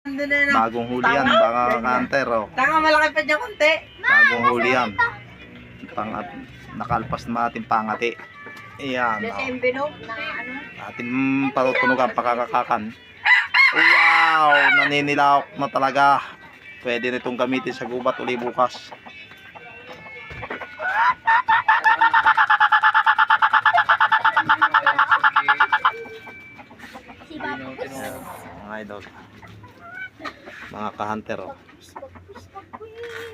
Bagong huli yan, baka kanter, oh. Tanga, malaki pa dyan konti. Bagong huli yan. Nakalpas na ating pangati. Ayan, oh. Envelope na ano. Ating patutunugan, pakakakakan. Wow! Naninilawak na talaga. Pwede na itong gamitin sa gubat uli bukas. Ayan, mga idol. Mga ka-hunter, oh.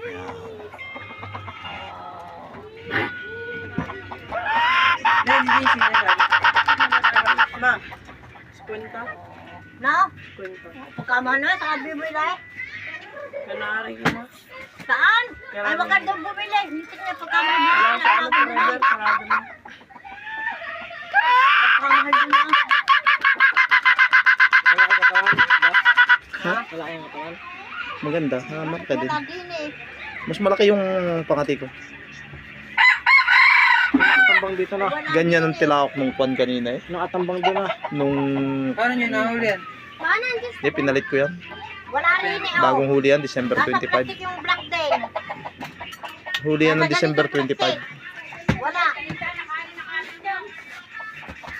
Ayan. Ma, kwenta. No? Kwenta. Pagkama na, saan bibili? Kanari ko na. Saan? Ay, maganda bumili. Hindi na pagkama na. Wala sa ano, forever. Sarado na. Pagkamahal din na. Wala ka katawan? Ha? Wala kayong katawan? Maganda, hamak ka din. Wala din eh. Mas malaki yung pangati ko. Nakatambang dito na. Ganyan ang tilawak nung kwan kanina, eh. Nakatambang doon na. Nung... Paano nyo nahuli yan? Paano ang Diyos? Hindi, pinalit ko yan. Wala rin eh. Bagong huli yan, December Nasa 25. plastic yung black din. Huli yan ng December 25. Wala.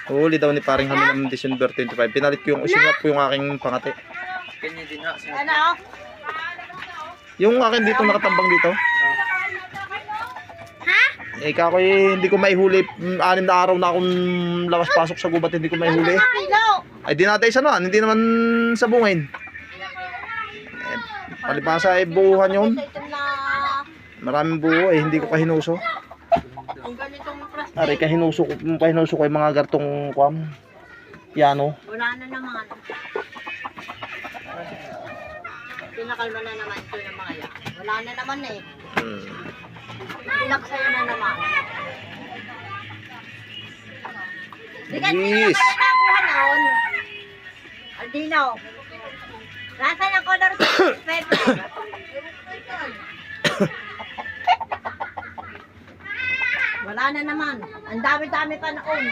Huli daw ni paring Hamil ng December 25. Pinalit ko yung usinap ko yung aking pangati. Kanya din ha. Ano? Yung akin dito nakatambang dito. Ha? Eh kako hindi ko maihuli. 6 na araw na akong lawas-pasok sa gubat, hindi ko maihuli. Kilo. Ay di natin isa na, hindi naman sa bungin. Palipasa ay buuhan yun. Ito na. Maraming buo eh, hindi ko kahinuso. Ang ganitong plastic. Ari kahinuso ko yung mga gartong kwam. Piano. Wala na naman. Pinakalma na naman ito ng mga yan. Wala na naman eh. Pinaksayo na naman. Di ka Yes. nakuha noon. Aldino. Nasaan ang color sa paper? Wala na naman. Ang dami-dami pa noon.